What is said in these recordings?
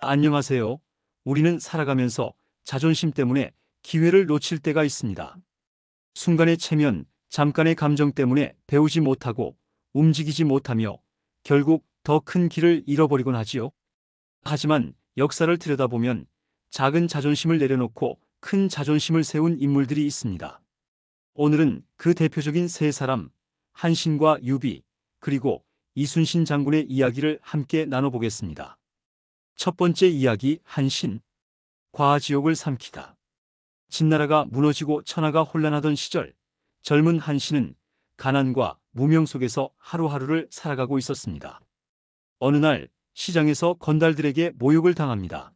안녕하세요. 우리는 살아가면서 자존심 때문에 기회를 놓칠 때가 있습니다. 순간의 체면, 잠깐의 감정 때문에 배우지 못하고 움직이지 못하며 결국 더 큰 길을 잃어버리곤 하지요. 하지만 역사를 들여다보면 작은 자존심을 내려놓고 큰 자존심을 세운 인물들이 있습니다. 오늘은 그 대표적인 세 사람, 한신과 유비, 그리고 이순신 장군의 이야기를 함께 나눠보겠습니다. 첫 번째 이야기, 한신. 과지옥을 삼키다. 진나라가 무너지고 천하가 혼란하던 시절, 젊은 한신은 가난과 무명 속에서 하루하루를 살아가고 있었습니다. 어느 날 시장에서 건달들에게 모욕을 당합니다.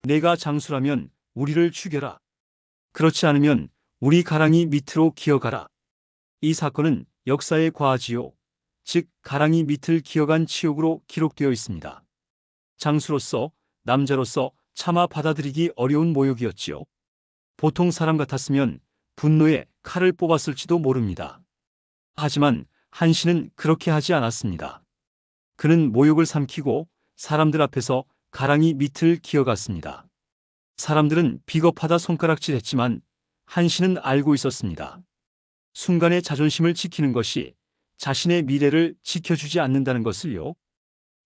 내가 장수라면 우리를 죽여라. 그렇지 않으면 우리 가랑이 밑으로 기어가라. 이 사건은 역사의 과지옥, 즉 가랑이 밑을 기어간 치욕으로 기록되어 있습니다. 장수로서, 남자로서 차마 받아들이기 어려운 모욕이었지요. 보통 사람 같았으면 분노에 칼을 뽑았을지도 모릅니다. 하지만 한신은 그렇게 하지 않았습니다. 그는 모욕을 삼키고 사람들 앞에서 가랑이 밑을 기어갔습니다. 사람들은 비겁하다 손가락질했지만 한신은 알고 있었습니다. 순간의 자존심을 지키는 것이 자신의 미래를 지켜주지 않는다는 것을요.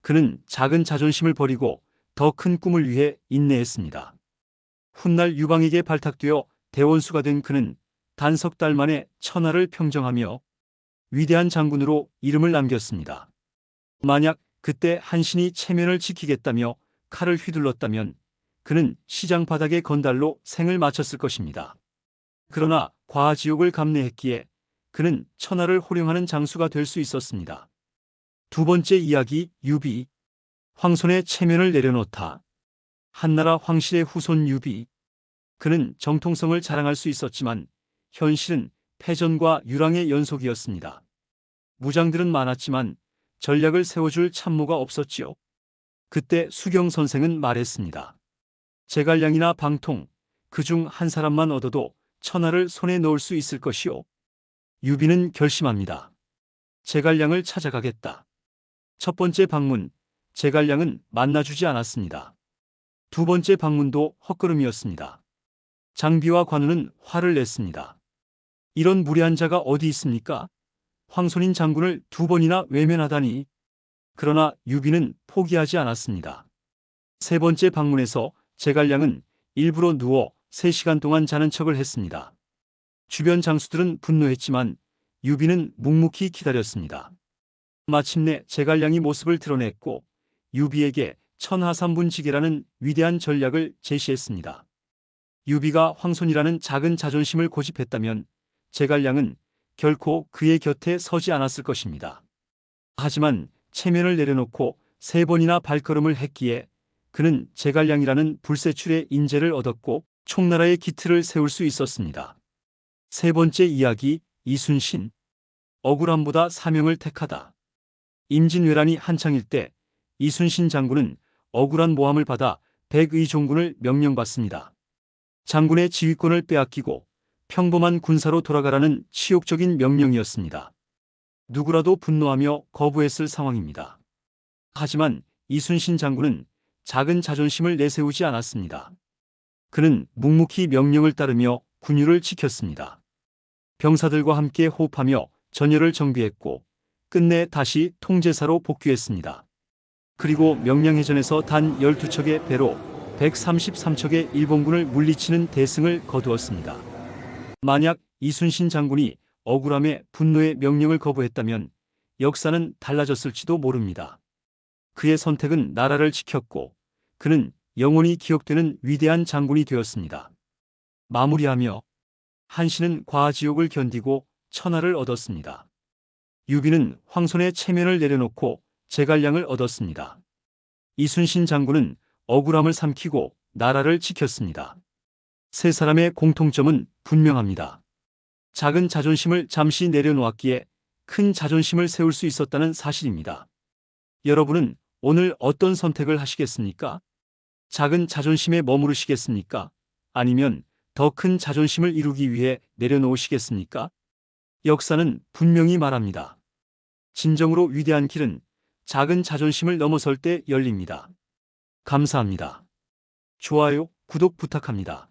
그는 작은 자존심을 버리고 더 큰 꿈을 위해 인내했습니다. 훗날 유방에게 발탁되어 대원수가 된 그는 단 석 달 만에 천하를 평정하며 위대한 장군으로 이름을 남겼습니다. 만약 그때 한신이 체면을 지키겠다며 칼을 휘둘렀다면 그는 시장 바닥의 건달로 생을 마쳤을 것입니다. 그러나 과지옥을 감내했기에 그는 천하를 호령하는 장수가 될 수 있었습니다. 두 번째 이야기, 유비. 황손의 체면을 내려놓다. 한나라 황실의 후손 유비. 그는 정통성을 자랑할 수 있었지만 현실은 패전과 유랑의 연속이었습니다. 무장들은 많았지만 전략을 세워줄 참모가 없었지요. 그때 수경 선생은 말했습니다. 제갈량이나 방통, 그중 한 사람만 얻어도 천하를 손에 넣을 수 있을 것이요. 유비는 결심합니다. 제갈량을 찾아가겠다. 첫 번째 방문, 제갈량은 만나주지 않았습니다. 두 번째 방문도 헛걸음이었습니다. 장비와 관우는 화를 냈습니다. 이런 무례한 자가 어디 있습니까? 황손인 장군을 두 번이나 외면하다니. 그러나 유비는 포기하지 않았습니다. 세 번째 방문에서 제갈량은 일부러 누워 3시간 동안 자는 척을 했습니다. 주변 장수들은 분노했지만 유비는 묵묵히 기다렸습니다. 마침내 제갈량이 모습을 드러냈고 유비에게 천하삼분지계라는 위대한 전략을 제시했습니다. 유비가 황손이라는 작은 자존심을 고집했다면 제갈량은 결코 그의 곁에 서지 않았을 것입니다. 하지만 체면을 내려놓고 3번이나 발걸음을 했기에 그는 제갈량이라는 불세출의 인재를 얻었고 총나라의 기틀을 세울 수 있었습니다. 세 번째 이야기, 이순신. 억울함보다 사명을 택하다. 임진왜란이 한창일 때 이순신 장군은 억울한 모함을 받아 백의종군을 명령받습니다. 장군의 지휘권을 빼앗기고 평범한 군사로 돌아가라는 치욕적인 명령이었습니다. 누구라도 분노하며 거부했을 상황입니다. 하지만 이순신 장군은 작은 자존심을 내세우지 않았습니다. 그는 묵묵히 명령을 따르며 군유를 지켰습니다. 병사들과 함께 호흡하며 전열을 정비했고 끝내 다시 통제사로 복귀했습니다. 그리고 명량해전에서 단 12척의 배로 133척의 일본군을 물리치는 대승을 거두었습니다. 만약 이순신 장군이 억울함에 분노의 명령을 거부했다면 역사는 달라졌을지도 모릅니다. 그의 선택은 나라를 지켰고 그는 영원히 기억되는 위대한 장군이 되었습니다. 마무리하며 한신은 과지옥을 견디고 천하를 얻었습니다. 유비는 황손의 체면을 내려놓고 제갈량을 얻었습니다. 이순신 장군은 억울함을 삼키고 나라를 지켰습니다. 세 사람의 공통점은 분명합니다. 작은 자존심을 잠시 내려놓았기에 큰 자존심을 세울 수 있었다는 사실입니다. 여러분은 오늘 어떤 선택을 하시겠습니까? 작은 자존심에 머무르시겠습니까? 아니면 더 큰 자존심을 이루기 위해 내려놓으시겠습니까? 역사는 분명히 말합니다. 진정으로 위대한 길은 작은 자존심을 넘어설 때 열립니다. 감사합니다. 좋아요, 구독 부탁합니다.